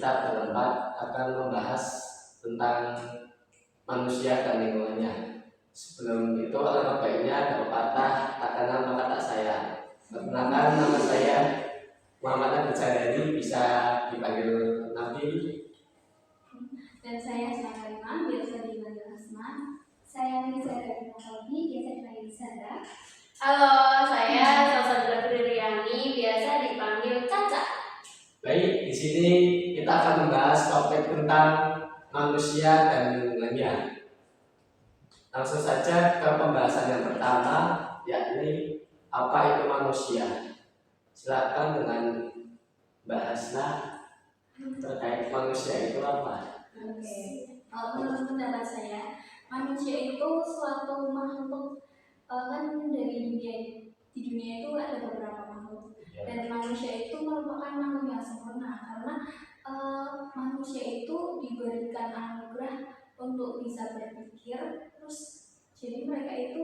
kita berempat akan membahas tentang manusia dan lingkungannya. Sebelum itu alangkah baiknya ada pepatah tak kenal maka tak sayang. Perkenalkan, nama saya Muhammad Abdul, bisa dipanggil Nabi. Dan saya Sakarima, biasa dipanggil Asma. Saya Nisa dari Nabi, biasa dipanggil Sandra. Halo, saya Sandra Priyani, biasa dipanggil Caca. Baik, di sini kita akan membahas topik tentang manusia dan lingkungannya. Langsung saja ke pembahasan yang pertama, yakni apa itu manusia. Silakan dengan Mbak Hasna terkait manusia itu apa? Oke. Menurut pendapat saya, manusia itu suatu makhluk kan di dunia itu ada beberapa makhluk. Dan manusia itu merupakan makhluk yang sempurna karena manusia itu diberikan anugerah untuk bisa berpikir, terus jadi mereka itu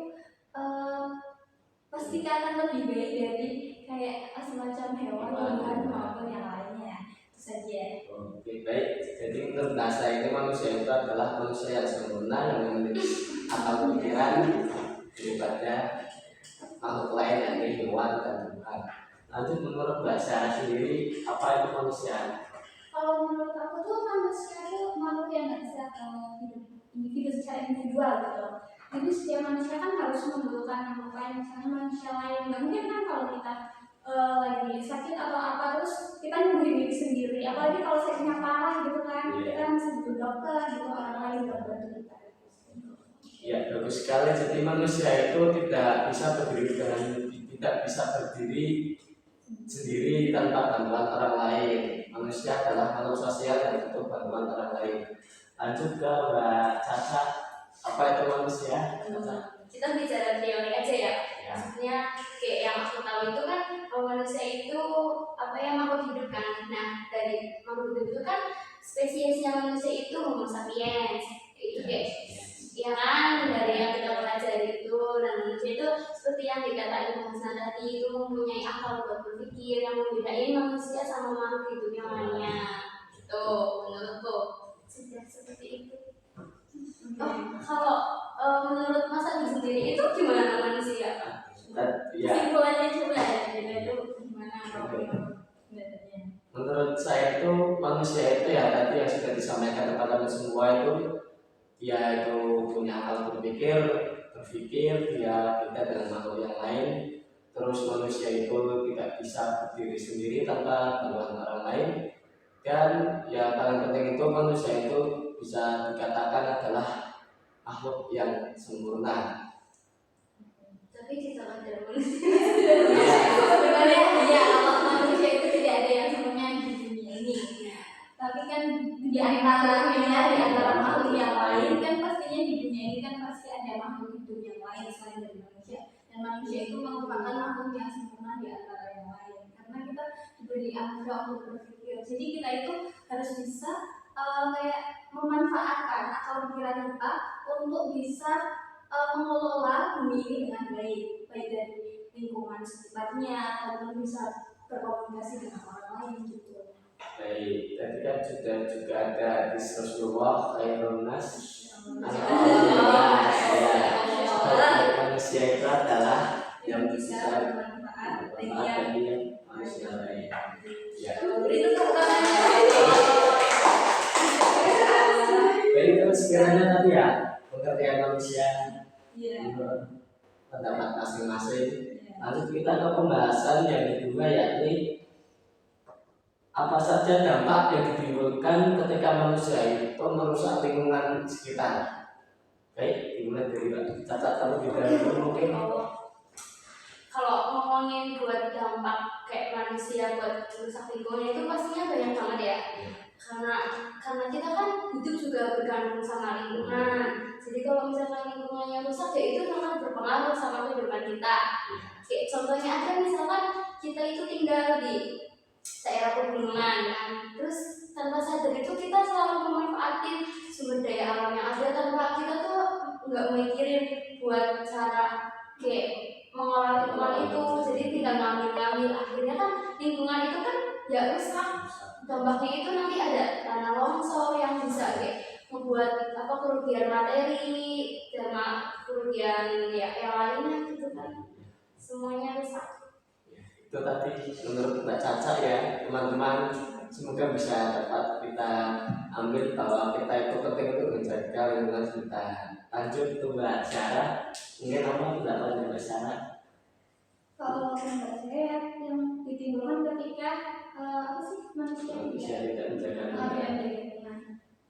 pasti akan lebih baik dari kayak semacam hewan, tumbuhan maupun yang lainnya. Itu saja. Oke, baik. Jadi menurut bahasa itu manusia itu adalah manusia yang sempurna yang memiliki akal pikiran daripada makhluk lain yakni hewan dan tumbuhan. Lanjut, menurut bahasa sendiri apa itu manusia? Kalau menurut aku tuh manusia itu makhluk yang nggak bisa hidup individu secara individual gitu. Jadi setiap manusia kan harus membutuhkan makhluk lain, misalnya manusia lain. Nggak mungkin kan kalau kita lagi sakit atau apa terus kita nyembuhin diri sendiri. Apalagi kalau sakitnya parah gitu kan, kita mesti butuh dokter gitu, orang lain buat bantu kita. Ya, bagus sekali. Jadi manusia itu tidak bisa berdiri sendiri tanpa bantuan orang lain. Manusia adalah makhluk sosial yang butuh bantuan orang lain. Lanjut ke Mbak Caca, apa itu manusia? Kita bicara teori aja ya. Maksudnya kayak yang aku tahu itu kan kalau manusia itu apa ya, makhluk hidup kan. Nah, dari makhluk hidup itu kan spesiesnya manusia itu Homo sapiens. Itu kayak ya kan, dari yang kita pelajari itu. Dan manusia itu seperti yang dikatakan Hasan tadi, itu mempunyai akal buat berpikir yang membedain manusia sama makhluk hidup yang lainnya. Itu menurutku sudah seperti itu. Kalau menurut Mas Adi sendiri itu gimana manusia? Kesimpulannya coba ya, itu gimana? Menurut saya itu manusia itu ya tadi yang sudah disampaikan kepada semua itu, dia itu punya akal berpikir, dia beda dengan makhluk yang lain. Terus manusia itu tidak bisa berdiri sendiri tanpa bantuan orang lain. Dan yang paling penting itu manusia itu bisa dikatakan adalah makhluk yang sempurna. Tapi kita ada manusia. Sebenarnya ya, kalau manusia itu tidak ada yang sempurna di dunia ini. Tapi kan di antara makhluk yang lain kan pastinya di dunia ini kan pasti ada makhluk hidup yang lain selain dari manusia. Dan manusia itu merupakan makhluk yang sempurna di antara yang lain. Karena kita diberi anugerah untuk berpikir. Jadi kita itu harus bisa kayak memanfaatkan akal pikiran kita untuk bisa mengelola bumi ini dengan baik dari lingkungan sekitarnya ataupun bisa berkomunikasi dengan orang lain gitu. Baik, tadi kan juga ada di Rasulullah khairun nas. Manusia itu adalah yang bisa bermanfaat bagi manusia lain. Ya. Baik, terus sekiranya tadi ya pengertian manusia menurut pendapat masing-masing. Lanjut kita ke pembahasan yang kedua, yakni apa saja dampak yang ditimbulkan ketika manusia itu merusak lingkungan sekitar. Baik, dimulai dari Mbak Caca terlebih dahulu mungkin. Kalau ngomongin buat dampak kayak manusia buat merusak lingkungan itu pastinya banyak banget ya. Karena kita kan hidup juga bergantung sama lingkungan. Jadi kalau misalkan lingkungannya rusak ya itu sangat berpengaruh sama kehidupan kita. Kayak contohnya aja misalkan kita itu tinggal di daerah pegunungan kan, terus tanpa sadar itu kita selalu memanfaatin sumber daya alam yang ada tanpa kita tuh nggak mikirin buat cara kayak mengolah lingkungan itu. Jadi tinggal ngambil akhirnya kan lingkungan itu kan ya rusak. dampaknya itu nanti ada tanah longsor yang bisa kayak membuat apa kerugian materi, sama kerugian ya yang lainnya gitu kan, semuanya rusak. Itu tadi menurut Mbak Caca ya teman-teman, semoga bisa dapat kita ambil bahwa kita itu penting untuk menjaga lingkungan kita. Lanjut ke Mbak Sarah, mungkin apa pendapatnya Mbak Sarah? Kalau pendapat saya yang ditimbulkan ketika apa sih manusia Bisa tidak menjaga ada lingkungan. yang lingkungan.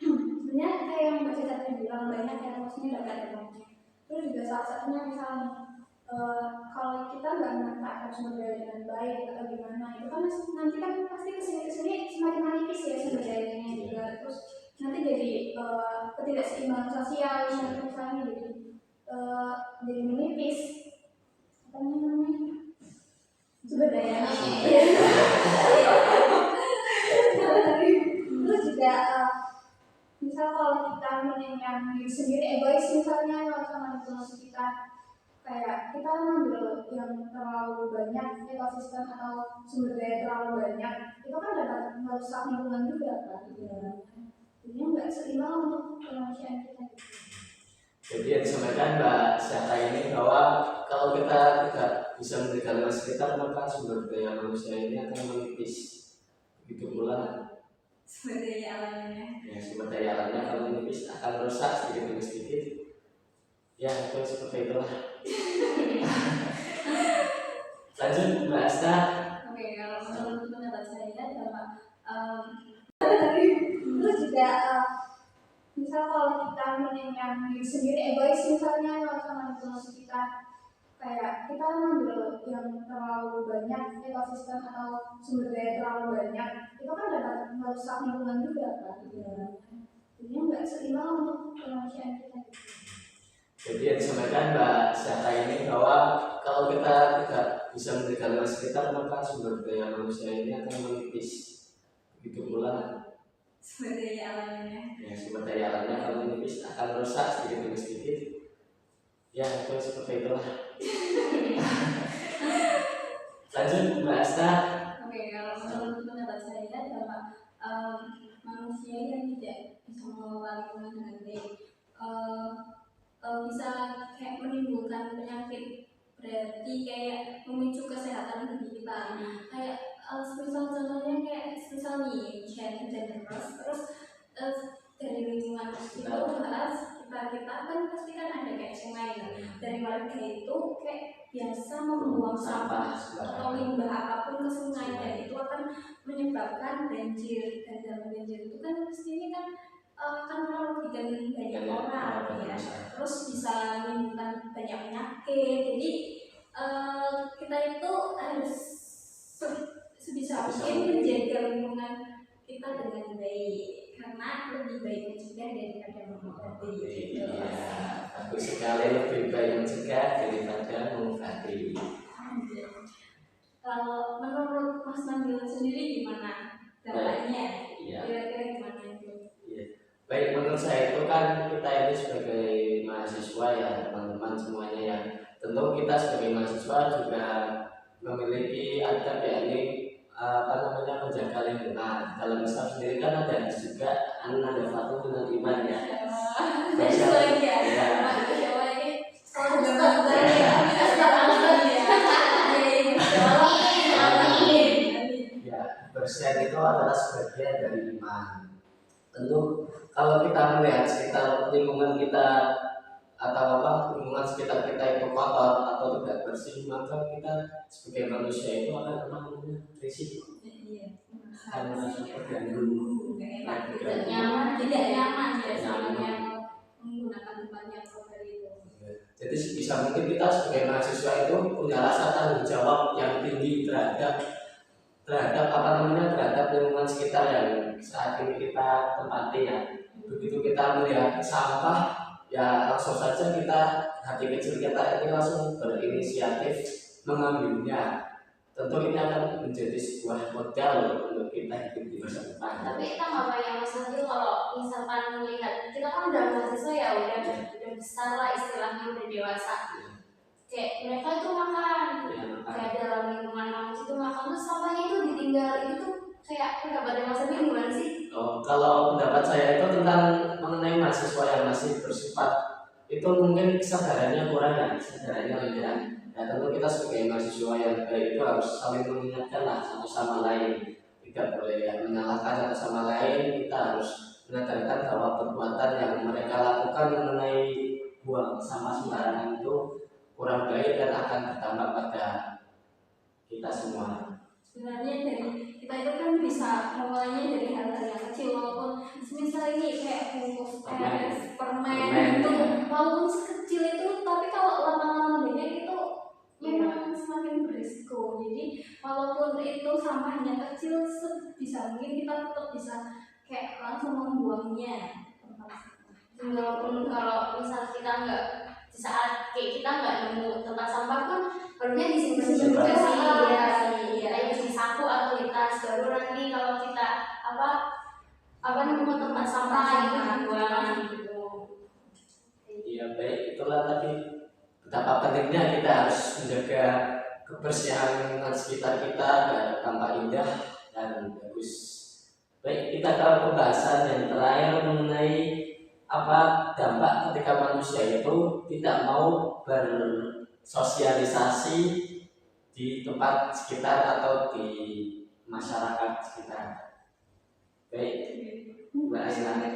Sebenarnya kayak yang Mbak Caca tadi bilang banyak yang maksudnya nggak ada dampaknya. Terus juga salah satunya misalnya kalau kita nggak memanfaatkan sumber daya dengan baik atau gimana itu kan nanti kan pasti kesini semakin menipis ya sumber dayanya juga. Terus nanti jadi ketidakseimbangan sosial misalnya jadi menipis apa namanya sumber dayanya. Terus juga misal kalau kita meninggalkan diri sendiri egois misalnya sama lingkungan sekitar, kayak kita ngambil yang terlalu banyak ekosistem atau sumber daya terlalu banyak itu kan dapat merusak lingkungan juga kan, jadinya nggak seimbang untuk kemanusiaan kita. Jadi yang disampaikan Mbak Syata ini bahwa kalau kita tidak bisa menjaga lingkungan sekitar maka sumber daya manusia ini akan menipis. Begitu pula Sumber daya alamnya. ya, sumber daya alamnya akan menipis, akan rusak sedikit demi sedikit. Ya itu seperti itulah. Lanjut Mbak Asta. Oke, kalau menurut pendapat saya dampak Terus juga misal kalau kita meninggalkan diri sendiri egois misalnya sama lingkungan sekitar, kayak kita ngambil yang terlalu banyak ekosistem atau sumber daya terlalu banyak itu kan dapat merusak lingkungan juga kan, jadinya nggak seimbang untuk kemanusiaan kita. Jadi yang disampaikan Mbak Syata ini bahwa kalau kita tidak bisa menjaga lingkungan sekitar maka sumber daya manusia ini akan menipis. Begitu pula sumber daya alamnya. ya, sumber daya alamnya akan menipis, akan rusak sedikit demi sedikit. Ya itu seperti itulah. Lanjut Mbak Asta. Oke, kalau menurut pendapat saya dampak manusia yang tidak bisa mengelola lingkungan dengan baik bisa kayak menimbulkan penyakit, berarti kayak memicu kesehatan tubuh kita. Kayak misal contohnya kayak misal nih hujan deras terus dari lingkungan itu bahas kita kan pasti kan ada kayak sungai kan. Dari warga itu kayak biasa membuang sampah atau limbah apapun ke sungai, dan itu akan menyebabkan banjir, dan dalam banjir itu kan pastinya kan akan merugikan banyak orang ya, terus bisa menimbulkan banyak penyakit. Jadi kita itu harus sebisa mungkin menjaga lingkungan kita dengan baik, karena lebih baik mencegah daripada mengobati. Bagus sekali, lebih baik mencegah daripada mengobati. Kalau menurut Mas Nandil sendiri gimana dampaknya? Iya. Kira-kira gimana itu? Baik, menurut saya itu kan kita ini sebagai mahasiswa ya teman-teman semuanya ya, tentu kita sebagai mahasiswa juga memiliki adab ya ini menjaga lingkungan. Dalam Islam sendiri kan ada juga an-nadafatu minal iman ya. Masya Allah ya. Masya Allah ini kalau benar-benar ya. Ya, kebersihan itu adalah sebagian dari iman. Tentu kalau kita melihat sekitar lingkungan kita atau lingkungan sekitar kita itu kotor atau tidak bersih, maka kita sebagai manusia itu akan risiko. Akan merasa terganggu, tidak nyaman ya sama yang menggunakan tempatnya kotor itu. Jadi bisa mungkin kita sebagai mahasiswa itu punya rasa tanggung jawab yang tinggi terhadap terhadap lingkungan sekitar yang saat ini kita tempati ya. Begitu kita melihat sampah ya langsung saja kita, hati kecil kita ini langsung berinisiatif mengambilnya. Tentu ini akan menjadi sebuah modal untuk kita hidup di masa depan. Tapi tanggapannya Mas Nandil kalau misalkan melihat kita kan udah mahasiswa ya, udah besar lah istilahnya, udah dewasa. Kayak mereka itu makan, kayak dalam lingkungan kampus itu makan, terus sampahnya itu ditinggal, itu tuh kayak pendapatnya Mas Abi gimana sih? Kalau pendapat saya itu tentang mengenai mahasiswa yang masih bersifat itu mungkin kesadarannya kurang ya, kesadarannya rendah. Nah tentu kita sebagai mahasiswa yang baik itu harus saling mengingatkan lah satu sama lain, tidak boleh menyalahkan satu sama lain. Kita harus menekankan bahwa perbuatan yang mereka lakukan mengenai buang sampah sembarangan itu kurang baik dan akan berdampak pada kita semua. Sebenarnya dari kita itu kan bisa memulainya dari hal-hal yang kecil, walaupun semisal ini kayak bungkus es, permen itu walaupun sekecil itu, tapi kalau lama-lama banyak itu memang semakin berisiko. Jadi walaupun itu sampahnya kecil, sebisa mungkin kita tetap bisa kayak langsung membuangnya. Walaupun kalau misal kita nggak di saat kayak kita nggak nemu tempat sampah pun harusnya disimpan juga sih, ya kayak di saku atau di tas, baru nanti kalau kita apa nemu tempat sampah itu dibuang gitu. Iya baik, itulah tadi betapa pentingnya kita harus menjaga kebersihan lingkungan sekitar kita agar tampak indah dan bagus. Baik, kita ke pembahasan yang terakhir mengenai apa dampak ketika manusia itu tidak mau bersosialisasi di tempat sekitar atau di masyarakat sekitar. Baik, Mbak Aina,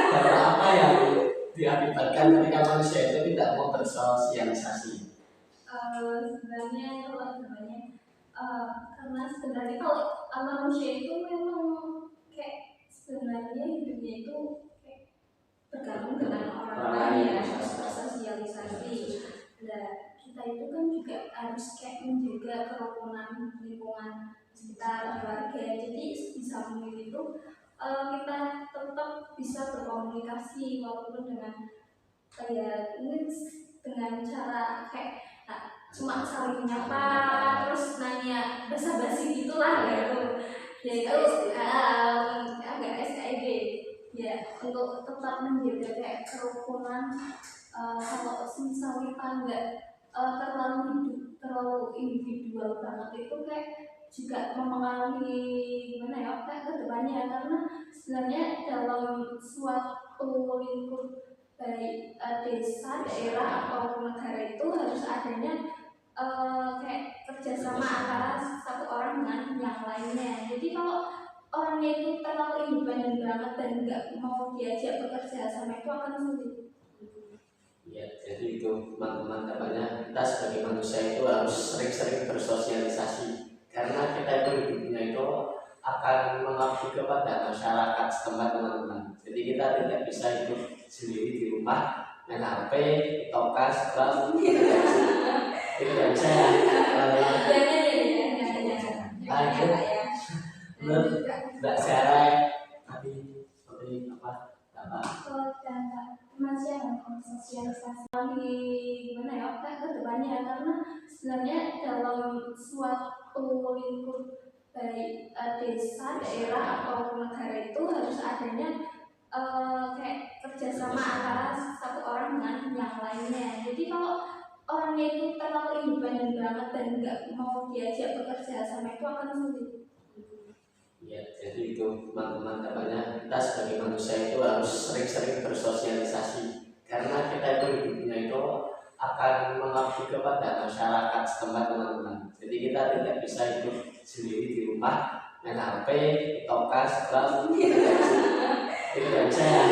dampak apa yang diakibatkan ketika manusia itu tidak mau bersosialisasi? Sebenarnya karena sebenarnya kalau manusia itu memang kayak sebenarnya hidupnya itu kayak tergantung dengan orang lain ya, bersosialisasi. Nah, kita itu kan juga harus kayak menjaga kerukunan lingkungan sekitar keluarga. Jadi bisa mungkin itu kita tetap bisa berkomunikasi walaupun dengan mungkin dengan cara kayak cuma saling nyapa terus nanya basa-basi gitulah gitu. Yaitu agak SKID ya, untuk tetap menjaga kayak kerukunan. Kalau misal kita nggak terlalu individual banget itu kayak juga mempengaruhi gimana ya kayak kedepannya, karena sebenarnya dalam suatu lingkup baik desa, daerah atau negara itu harus adanya kayak kerjasama antara satu orang dengan yang lainnya. Jadi kalau orangnya itu terlalu independen banget dan nggak mau diajak bekerja sama itu akan sulit. Ya, jadi itu teman-teman katanya kita sebagai manusia itu harus sering-sering bersosialisasi karena kita itu hidupnya itu akan mengabdi kepada masyarakat setempat teman-teman. Jadi kita tidak bisa hidup sendiri di rumah main HP, tokas, kelas, tidak bisa ya. Lanjut, menurut Mbak Sarah tadi seperti apa? Dampak kemanusiaan sosialisasi gimana ya kedepannya, karena sebenarnya dalam suatu lingkup baik desa, daerah atau negara itu harus adanya kayak kerjasama antara satu orang dengan yang lainnya. Jadi kalau orangnya itu terlalu independen banget dan nggak mau diajak bekerja sama itu akan sulit. Ya, jadi itu teman-teman katanya kita sebagai manusia itu harus sering-sering bersosialisasi karena kita itu hidupnya itu akan mengabdi kepada masyarakat setempat teman-teman. Jadi kita tidak bisa hidup sendiri di rumah main HP, tokas, kelas, tidak bisa ya.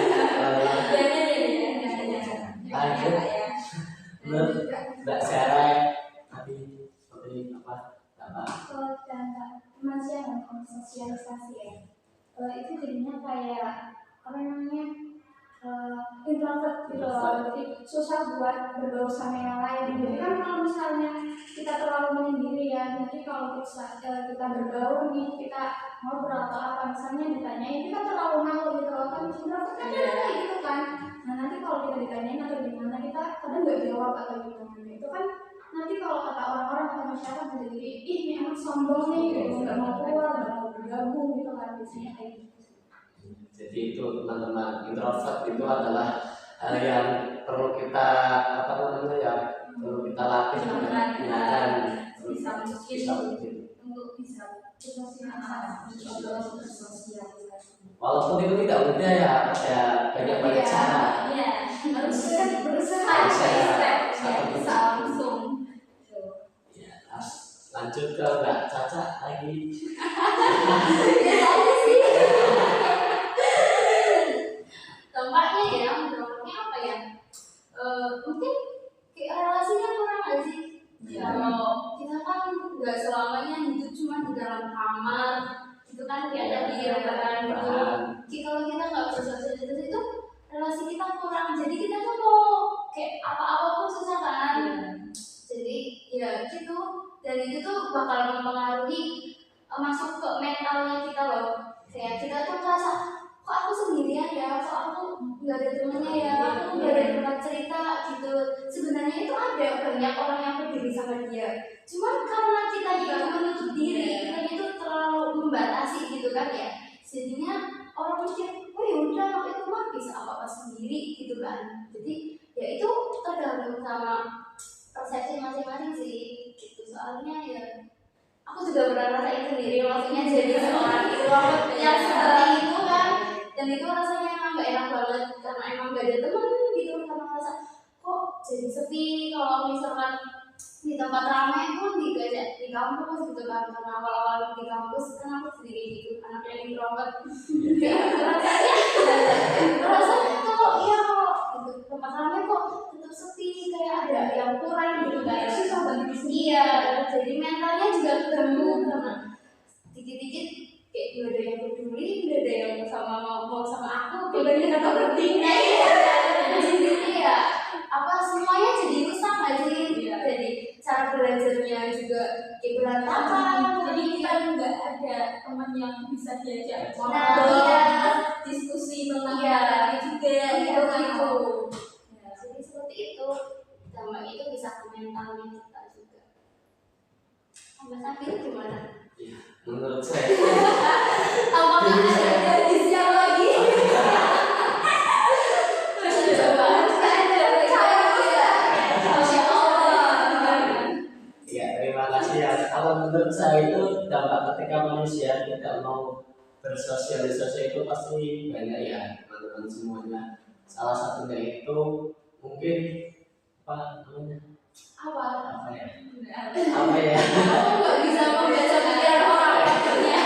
Lanjut, menurut Mbak Sarah tadi seperti apa? Dampak kemanusiaan sosialisasi ya, itu jadinya kayak apa namanya introvert gitu loh, jadi susah buat bergaul sama yang lain. Jadi kan kalau misalnya kita terlalu menyendiri ya, jadi kalau kita bergaul nih, kita ngobrol atau apa misalnya ditanyain, kita terlalu malu gitu loh, kan introvert kan kayak gitu kan. Nah nanti kalau kita ditanyain atau gimana, kita kadang nggak jawab atau gimana, itu kan nanti kalau kata orang-orang atau masyarakat jadi ih ini anak sombong nih gitu, nggak mau keluar, nggak mau bergabung gitu kan, biasanya kayak gitu. Jadi itu teman-teman, introvert itu adalah hal yang perlu kita apa namanya ya, perlu kita latih, gunakan bisa mungkin bisa mungkin. untuk bisa Walaupun itu tidak mudah ya, ada banyak cara. Iya, harus berusaha Berusaha. step ya, Satu bisa langsung. Ya, lanjut ke Mbak Caca lagi. Ya aja sih. Dampaknya apa ya? Mungkin kayak relasinya kurang nggak sih? Kalau kita kan nggak selamanya hidup cuma di dalam kamar, itu kan kayak tadi rebahan gitu. Kalau kita nggak bersosialisasi itu relasi kita kurang, jadi kita tuh mau kayak apa-apa pun susah kan. Jadi ya gitu, dan itu tuh bakal mempengaruhi masuk ke mentalnya kita loh. Kayak kita tuh merasa kok aku sendirian ya, kok aku nggak ada temennya ya, aku nggak ada tempat cerita gitu. Sebenarnya itu ada banyak orang yang peduli sama dia, cuman karena kita itu menutup diri, kita itu terlalu membatasi gitu kan ya, jadinya orang mikir oh ya udah aku itu mah bisa apa-apa sendiri gitu kan. Jadi ya itu tergantung sama persepsi masing-masing sih gitu. Soalnya ya aku juga pernah rasain sendiri, maksudnya jadi seorang introvert yang seperti itu kan, dan itu rasanya emang gak enak banget karena emang gak ada temen gitu, karena merasa kok jadi sepi kalau misalkan di tempat ramai pun di kampus gitu kan, karena awal-awal di kampus kan aku sendiri gitu, anak yang introvert. Rasanya kok iya kok gitu, tempat ramai kok tetap sepi, kayak ada yang kurang gitu, kayak susah banget. Iya, jadi mentalnya juga terganggu karena dikit-dikit kayak gak ada yang peduli, gak ada yang mau sama aku, kebanyakan kata penting. Jadi ya apa semuanya jadi rusak nggak sih? Jadi cara belajarnya juga kayak berantakan. Jadi kita nggak ada teman yang bisa diajak diskusi tentang tadi juga gitu. Jadi seperti itu. Sama itu bisa ke mentalnya kita juga. Sama Safir gimana? Ya, menurut saya Apakah ada gadis yang lagi? Coba ada Masya Allah. ya terima kasih ya. Kalau menurut saya itu dampak ketika manusia tidak mau bersosialisasi itu pasti banyak ya teman-teman semuanya. Salah satunya itu mungkin apa namanya? Apa? Apa ya? Apa ya? Aku nggak bisa membaca pikiran orang akhirnya.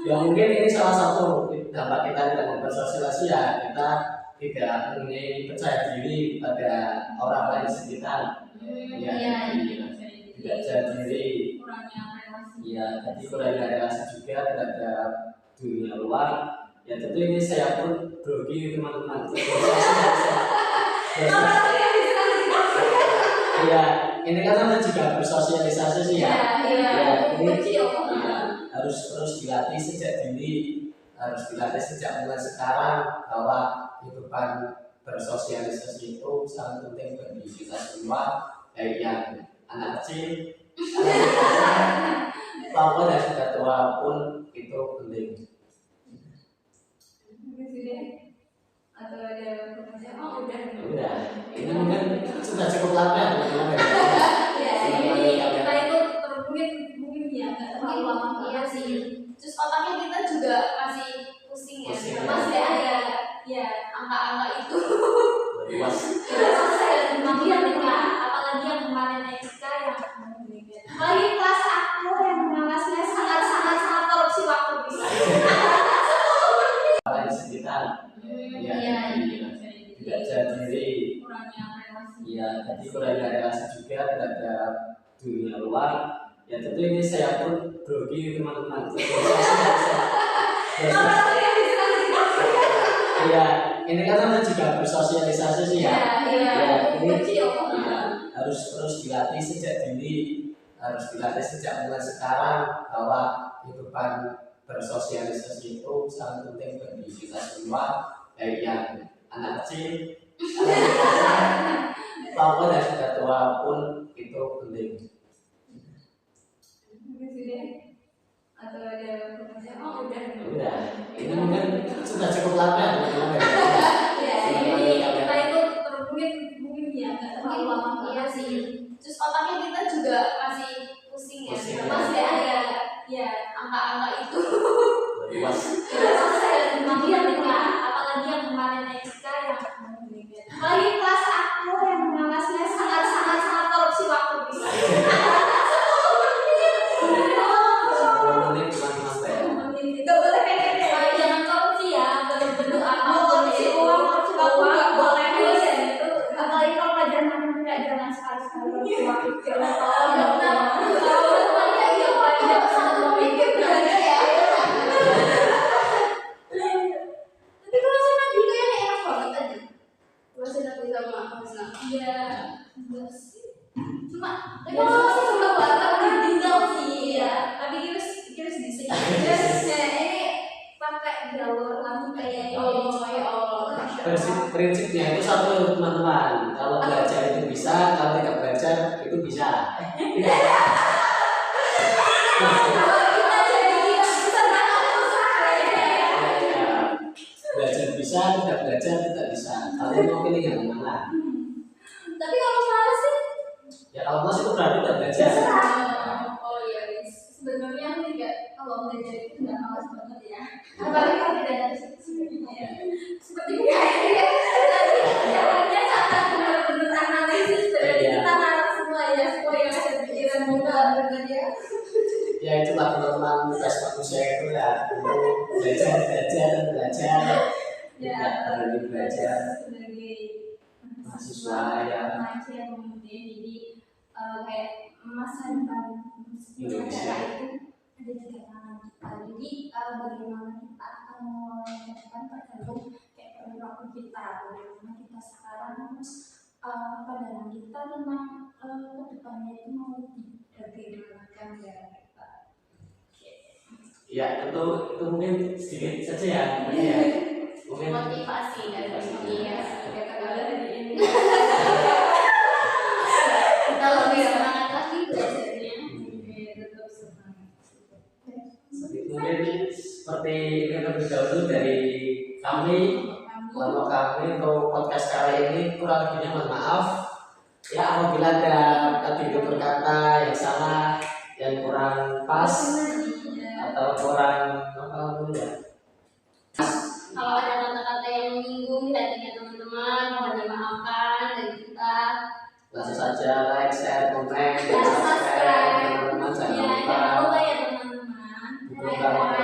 Ya mungkin ini salah satu dampak kita tidak mau bersosialisasi ya, kita tidak mempunyai percaya diri pada orang lain sekitar. Ya, tidak percaya diri. Kurangnya relasi. Ya, jadi kurangnya relasi juga terhadap dunia luar. Ya tentu ini saya pun grogi teman-teman. Iya, ini kan namanya juga bersosialisasi sih ya. Ini harus terus dilatih sejak dini, harus dilatih sejak mulai sekarang bahwa kehidupan bersosialisasi itu sangat penting bagi kita semua, baik yang anak kecil, anak dewasa, maupun yang sudah tua pun itu penting. Atau ada pertanyaan? Oh udah. Udah, ini mungkin sudah cukup lama ya teman-teman. Ya, ini kita itu mungkin ya nggak terlalu lama. Iya sih. Terus otaknya kita juga masih pusing ya. Pusing, ya. Masih ada ya angka-angka itu. Luas. Apalagi yang kemarin Etika yang Apalagi kelas aku yang mengalasnya sangat korupsi waktu bisa. Orang di sekitar. Ya, tidak percaya diri. Kurangnya relasi. Ya, jadi kurangnya relasi juga terhadap dunia luar. Ya tentu ini saya pun grogi teman-teman. Iya, ini kan namanya juga bersosialisasi sih ya. Ini harus terus dilatih sejak dini, harus dilatih sejak mulai sekarang bahwa kehidupan bersosialisasi itu sangat penting bagi kita semua, baik yang anak kecil, anak dewasa, maupun yang sudah tua pun itu penting. Atau ada pertanyaan? Oh udah. Udah, ini mungkin sudah cukup lama ya teman-teman. Ya, ini kita itu mungkin ya nggak terlalu lama. Iya sih. Terus otaknya kita juga masih pusing ya. Pusing, ya. Masih Apalagi yang kemarin Etika yang Apalagi kelas aku yang mengalasnya sangat korupsi waktu bisa. 10 menit teman-teman saya. Gak boleh kayak gitu. Jangan korupsi ya, bentuk Mau apapun korupsi itu. uang, korupsi waktu gak boleh. Iya, itu. Apalagi kalau pelajaran matematika jangan sekali-sekali korupsi waktu. Tapi kalau saya nanti kayaknya enak banget aja. Kalau saya nanti sama Mas Nah. Iya, enggak sih. Cuma, tapi kalau saya suka banget tinggal sih ya. Tapi kiris di sini. Ini pakai jalur langsung kayak Ya Allah. Prinsipnya itu satu teman-teman. Kalau belajar itu bisa, kalau tidak belajar itu bisa. Belajar bisa, tidak belajar tidak bisa. Kalau mau pilih yang mana? Tapi kalau malas sih, Ya kalau mas itu berarti tidak belajar. oh iya, sebenarnya aku juga kalau belajar itu nggak malas banget ya. Apalagi kalau tidak ada Seperti kayak jalannya sangat benar-benar analisis dari kita narap semua ya, semua yang ada di pikiran kita benar ya. Ya itulah teman-teman tugas manusia itu ya untuk belajar Ya, tidak berhenti belajar. sebagai Mahasiswa ya. remaja yang kemudian jadi kayak masa depan Indonesia. itu ada di tangan kita. Jadi bagaimana kita akan mengelola ke depan tergantung kayak perilaku kita, bagaimana kita sekarang terus pandangan kita tentang ke depannya itu mau bagaimana ya kita. Ya tentu itu mungkin sedikit saja ya. Ya. Mungkin Motivasi dari Iya, kayak kagak di ini. kita lebih semangat lagi belajarnya. Tetap semangat. mungkin seperti ini terlebih dahulu dari kami. Kalau kami untuk podcast kali ini kurang lebihnya mohon maaf. Ya apabila ada tadi berkata yang salah, yang kurang pas atau kurang apa namanya. Kalau ada kata-kata yang menyinggung di hatinya teman-teman, mohon dimaafkan dari kita. Langsung saja like, share, komen, dan Dan subscribe subscribe. teman-teman jangan Ya, lupa jangan lupa ya teman-teman. dukung kami